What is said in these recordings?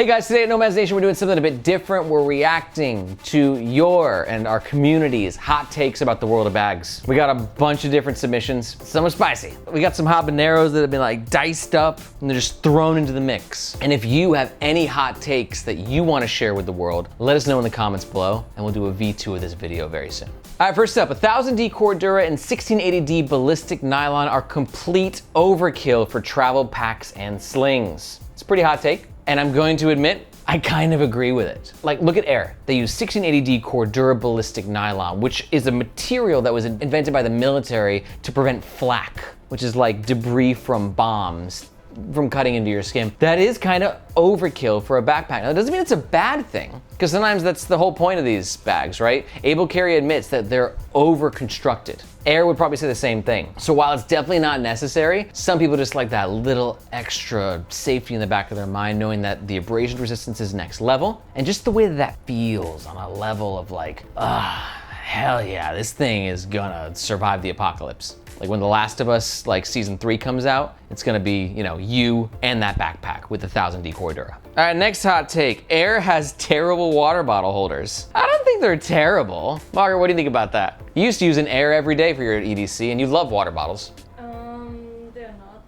Hey guys, today at Nomads Nation, we're doing something a bit different. We're reacting to your and our community's hot takes about the world of bags. We got a bunch of different submissions. Some are spicy. We got some habaneros that have been like diced up and they're just thrown into the mix. And if you have any hot takes that you want to share with the world, let us know in the comments below and we'll do a V2 of this video very soon. All right, first up, 1000D Cordura and 1680D ballistic nylon are complete overkill for travel packs and slings. It's a pretty hot take. And I'm going to admit, I kind of agree with it. Like, look at Air. They use 1680D Cordura ballistic nylon, which is a material that was invented by the military to prevent flak, which is like debris from bombs from cutting into your skin. That is kind of overkill for a backpack. Now, it doesn't mean it's a bad thing, because sometimes that's the whole point of these bags, right? Able Carry admits that they're over-constructed. Air would probably say the same thing. So while it's definitely not necessary, some people just like that little extra safety in the back of their mind, knowing that the abrasion resistance is next level, and just the way that feels on a level of like, hell yeah, this thing is gonna survive the apocalypse. Like when The Last of Us, like season 3 comes out, it's gonna be, you know, you and that backpack with the 1000D Cordura. All right, next hot take. Air has terrible water bottle holders. I don't think they're terrible. Margaret, what do you think about that? You used to use an Air every day for your EDC and you love water bottles. They're not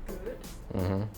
good.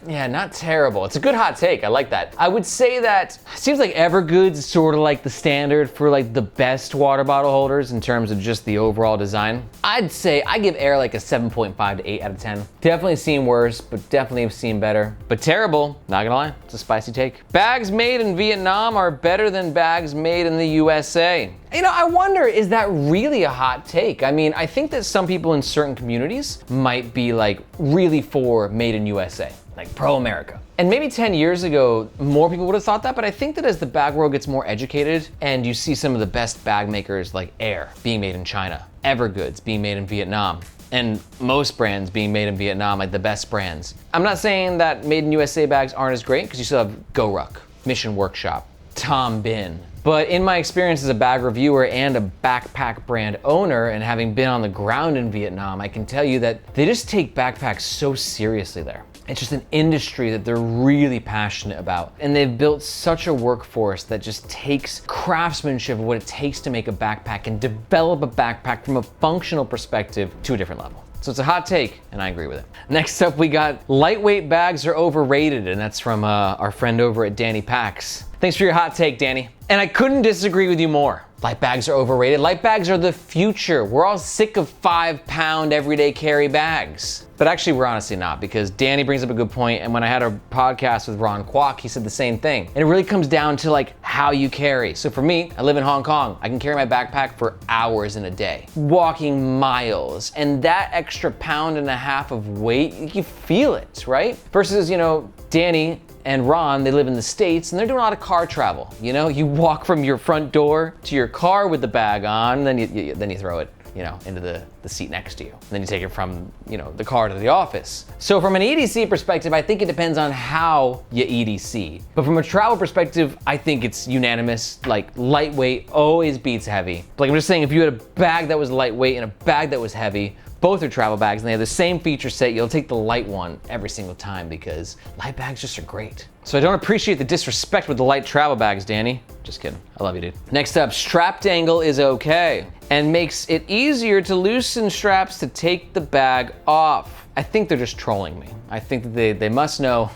Yeah, not terrible. It's a good hot take. I like that. I would say that it seems like Evergood's is sort of like the standard for like the best water bottle holders in terms of just the overall design. I'd say I give Air like a 7.5 to 8 out of 10. Definitely seen worse, but definitely have seen better. But terrible, not gonna lie, it's a spicy take. Bags made in Vietnam are better than bags made in the USA. You know, I wonder, is that really a hot take? I mean, I think that some people in certain communities might be like really for made in USA. Like pro-America. And maybe 10 years ago, more people would have thought that, but I think that as the bag world gets more educated and you see some of the best bag makers like Air being made in China, Evergood's being made in Vietnam, and most brands being made in Vietnam, like the best brands. I'm not saying that made in USA bags aren't as great, because you still have GoRuck, Mission Workshop, Tom Bin. But in my experience as a bag reviewer and a backpack brand owner, and having been on the ground in Vietnam, I can tell you that they just take backpacks so seriously there. It's just an industry that they're really passionate about. And they've built such a workforce that just takes craftsmanship of what it takes to make a backpack and develop a backpack from a functional perspective to a different level. So it's a hot take, and I agree with it. Next up, we got lightweight bags are overrated, and that's from our friend over at Danny Packs. Thanks for your hot take, Danny. And I couldn't disagree with you more. Light bags are overrated. Light bags are the future. We're all sick of 5-pound everyday carry bags. But actually, we're honestly not, because Danny brings up a good point, and when I had a podcast with Ron Kwok, he said the same thing. And it really comes down to like how you carry. So for me, I live in Hong Kong. I can carry my backpack for hours in a day, walking miles, and that extra 1.5 pounds of weight, you feel it, right? Versus, you know, Danny and Ron, they live in the States and they're doing a lot of car travel. You know, you walk from your front door to your car with the bag on, then you throw it, you know, into the seat next to you. And then you take it from, you know, the car to the office. So from an EDC perspective, I think it depends on how you EDC. But from a travel perspective, I think it's unanimous. Like lightweight always beats heavy. Like I'm just saying, if you had a bag that was lightweight and a bag that was heavy, both are travel bags and they have the same feature set, you'll take the light one every single time because light bags just are great. So I don't appreciate the disrespect with the light travel bags, Danny. Just kidding, I love you, dude. Next up, strap dangle is okay and makes it easier to loosen straps to take the bag off. I think they're just trolling me. I think that they must know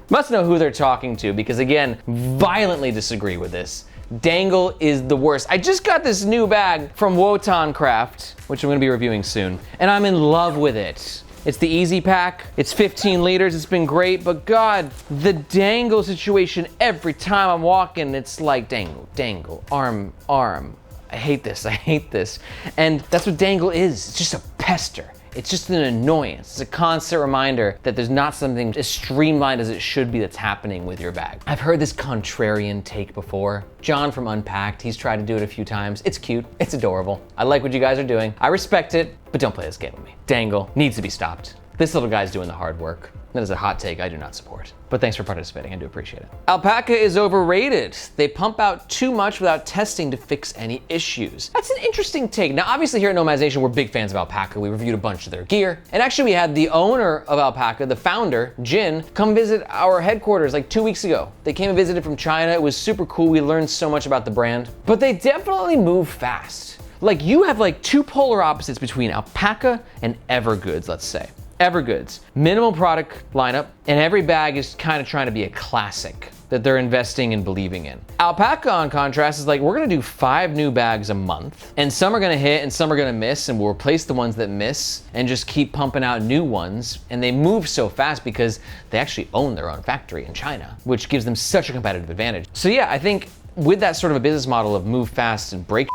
who they're talking to, because again, violently disagree with this. Dangle is the worst. I just got this new bag from Wotan Craft, which I'm gonna be reviewing soon, and I'm in love with it. It's the Easy Pack. It's 15 liters. It's been great, but God, the dangle situation every time I'm walking, it's like dangle, dangle, arm, arm. I hate this. I hate this. And that's what dangle is. It's just a pester. It's just an annoyance. It's a constant reminder that there's not something as streamlined as it should be that's happening with your bag. I've heard this contrarian take before. John from Unpacked, he's tried to do it a few times. It's cute, it's adorable. I like what you guys are doing. I respect it, but don't play this game with me. Dangle needs to be stopped. This little guy's doing the hard work. That is a hot take I do not support. But thanks for participating, I do appreciate it. Alpaca is overrated. They pump out too much without testing to fix any issues. That's an interesting take. Now, obviously here at Nomadization, we're big fans of Alpaca. We reviewed a bunch of their gear. And actually we had the owner of Alpaca, the founder, Jin, come visit our headquarters like 2 weeks ago. They came and visited from China. It was super cool. We learned so much about the brand. But they definitely move fast. Like you have like two polar opposites between Alpaca and Evergoods, let's say. Evergoods, minimal product lineup, and every bag is kind of trying to be a classic that they're investing and believing in. Alpaca, on contrast, is like, we're gonna do 5 new bags a month, and some are gonna hit and some are gonna miss, and we'll replace the ones that miss and just keep pumping out new ones. And they move so fast because they actually own their own factory in China, which gives them such a competitive advantage. So yeah, I think with that sort of a business model of move fast and break,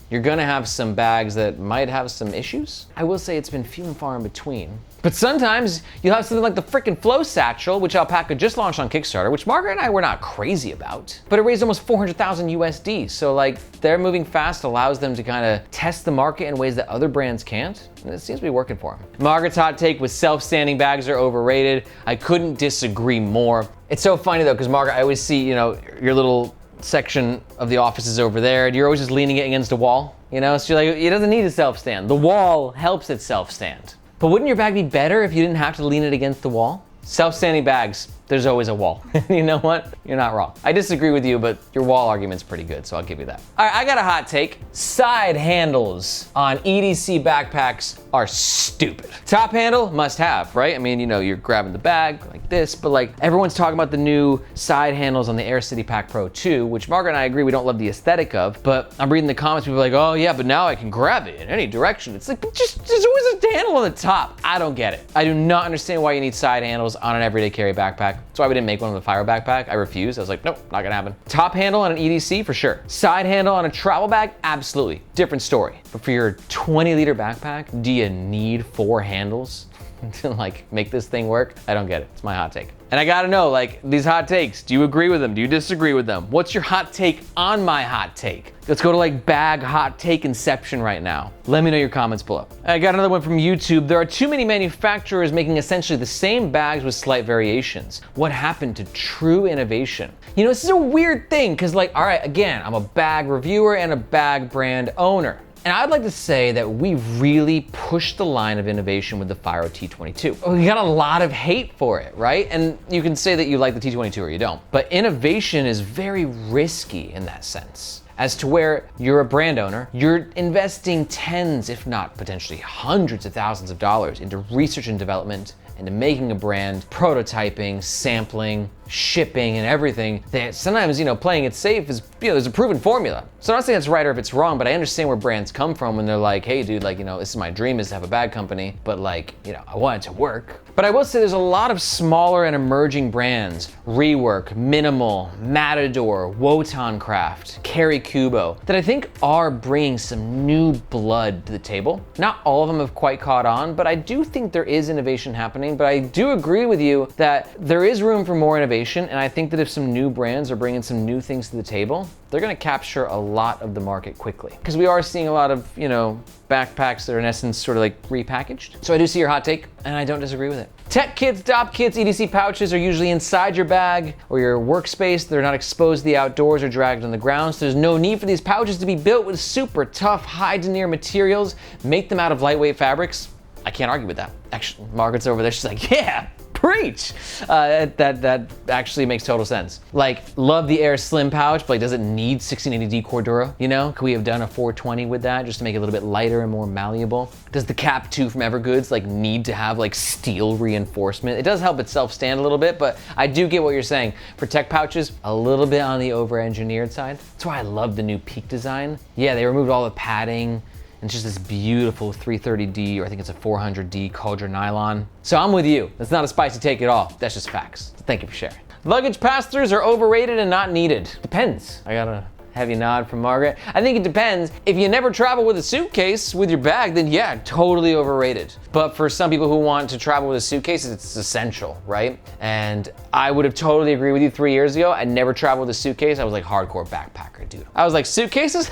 you're gonna have some bags that might have some issues. I will say it's been few and far in between. But sometimes you'll have something like the frickin' Flow Satchel, which Alpaca just launched on Kickstarter, which Margaret and I were not crazy about, but it raised almost 400,000 USD. So like, they're moving fast allows them to kind of test the market in ways that other brands can't, and it seems to be working for them. Margaret's hot take was self-standing bags are overrated. I couldn't disagree more. It's so funny though, because Margaret, I always see, you know, your little section of the office is over there, and you're always just leaning it against a wall, you know? So you're like, it doesn't need a self-stand. The wall helps it self-stand. But wouldn't your bag be better if you didn't have to lean it against the wall? Self-standing bags, there's always a wall. You know what? You're not wrong. I disagree with you, but your wall argument's pretty good, so I'll give you that. All right, I got a hot take. Side handles on EDC backpacks are stupid. Top handle, must have, right? I mean, you know, you're grabbing the bag like this, but like everyone's talking about the new side handles on the Air City Pack Pro 2, which Margaret and I agree we don't love the aesthetic of, but I'm reading the comments, people are like, oh yeah, but now I can grab it in any direction. It's like, but just, there's always a handle on the top. I don't get it. I do not understand why you need side handles on an everyday carry backpack. That's why we didn't make one with a fire backpack. I refused. I was like, nope, not gonna happen. Top handle on an EDC for sure. Side handle on a travel bag, absolutely. Different story. But for your 20-liter backpack, do you need 4 handles to like make this thing work? I don't get it. It's my hot take. And I gotta know, like, these hot takes, do you agree with them? Do you disagree with them? What's your hot take on my hot take? Let's go to like bag hot take inception right now. Let me know your comments below. I got another one from YouTube. There are too many manufacturers making essentially the same bags with slight variations. What happened to true innovation? You know, this is a weird thing, because like, all right, again, I'm a bag reviewer and a bag brand owner. And I'd like to say that we really pushed the line of innovation with the Firo T22. We got a lot of hate for it, right? And you can say that you like the T22 or you don't. But innovation is very risky in that sense. As to where you're a brand owner, you're investing tens, if not potentially hundreds of thousands of dollars into research and development, into making a brand, prototyping, sampling, shipping, and everything, that sometimes, you know, playing it safe is, you know, there's a proven formula. So I'm not saying it's right or if it's wrong, but I understand where brands come from when they're like, hey dude, like, you know, this is my dream is to have a bag company, but like, you know, I want it to work. But I will say there's a lot of smaller and emerging brands, Rework, Minimal, Matador, Wotan Craft, Carry Kubo, that I think are bringing some new blood to the table. Not all of them have quite caught on, but I do think there is innovation happening. But I do agree with you that there is room for more innovation. And I think that if some new brands are bringing some new things to the table, they're gonna capture a lot of the market quickly. Because we are seeing a lot of, you know, backpacks that are in essence sort of like repackaged. So I do see your hot take and I don't disagree with it. Tech kits, DOP kits, EDC pouches are usually inside your bag or your workspace. They're not exposed to the outdoors or dragged on the ground. So there's no need for these pouches to be built with super tough, high denier materials. Make them out of lightweight fabrics. I can't argue with that. Actually, Margaret's over there, she's like, yeah, preach. That actually makes total sense. Like, love the Air Slim pouch, but like, does it need 1680D Cordura? You know, could we have done a 420 with that just to make it a little bit lighter and more malleable? Does the Cap 2 from Evergoods like need to have like steel reinforcement? It does help itself stand a little bit, but I do get what you're saying. For tech pouches, a little bit on the over-engineered side. That's why I love the new Peak design. Yeah, they removed all the padding. And it's just this beautiful 330D, or I think it's a 400D Cauldron nylon. So I'm with you. That's not a spicy take at all. That's just facts. So thank you for sharing. Luggage pass-throughs are overrated and not needed. Depends. I got a heavy nod from Margaret. I think it depends. If you never travel with a suitcase with your bag, then yeah, totally overrated. But for some people who want to travel with a suitcase, it's essential, right? And I would have totally agreed with you 3 years ago. I never traveled with a suitcase. I was like hardcore backpacker, dude. I was like, suitcases?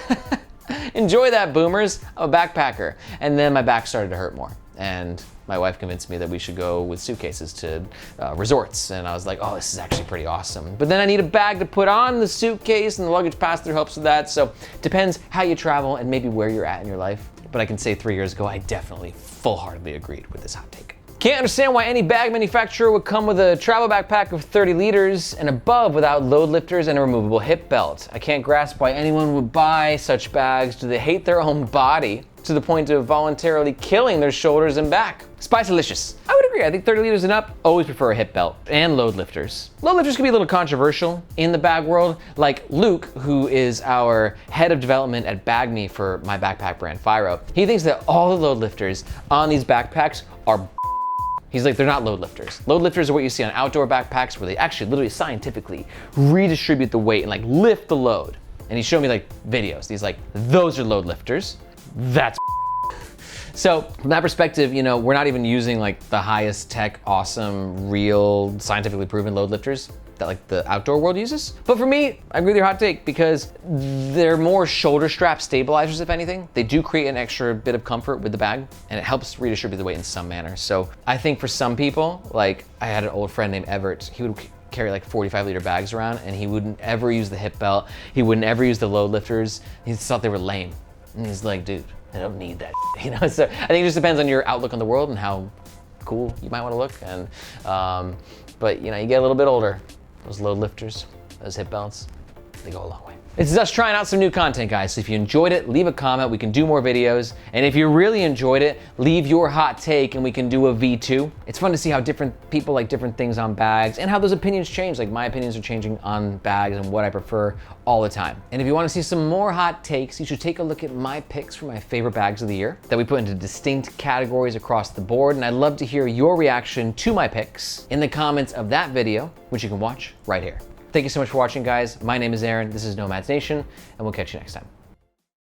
Enjoy that, boomers. I'm a backpacker. And then my back started to hurt more. And my wife convinced me that we should go with suitcases to resorts. And I was like, oh, this is actually pretty awesome. But then I need a bag to put on the suitcase, and the luggage pass-through helps with that. So depends how you travel and maybe where you're at in your life. But I can say 3 years ago, I definitely full-heartedly agreed with this hot take. Can't understand why any bag manufacturer would come with a travel backpack of 30 liters and above without load lifters and a removable hip belt. I can't grasp why anyone would buy such bags. Do they hate their own body to the point of voluntarily killing their shoulders and back? Spicylicious. I would agree. I think 30 liters and up, always prefer a hip belt and load lifters. Load lifters can be a little controversial in the bag world. Like Luke, who is our head of development at BagMe for my backpack brand Firo, he thinks that all the load lifters on these backpacks are He's like, they're not load lifters. Load lifters are what you see on outdoor backpacks where they actually literally scientifically redistribute the weight and like lift the load. And he showed me like videos. He's like, those are load lifters. That's So from that perspective, you know, we're not even using like the highest tech, awesome, real, scientifically proven load lifters that like the outdoor world uses. But for me, I agree with your hot take because they're more shoulder strap stabilizers, if anything. They do create an extra bit of comfort with the bag and it helps redistribute the weight in some manner. So I think for some people, like I had an old friend named Everett, he would carry like 45-liter bags around and he wouldn't ever use the hip belt. He wouldn't ever use the load lifters. He thought they were lame. And he's like, dude, I don't need that, you know? So I think it just depends on your outlook on the world and how cool you might want to look. And, but you know, you get a little bit older, those load lifters, those hip belts, they go a long way. This is us trying out some new content, guys. So if you enjoyed it, leave a comment. We can do more videos. And if you really enjoyed it, leave your hot take and we can do a V2. It's fun to see how different people like different things on bags and how those opinions change. Like my opinions are changing on bags and what I prefer all the time. And if you want to see some more hot takes, you should take a look at my picks for my favorite bags of the year that we put into distinct categories across the board. And I'd love to hear your reaction to my picks in the comments of that video, which you can watch right here. Thank you so much for watching, guys. My name is Aaron. This is Nomads Nation, and we'll catch you next time.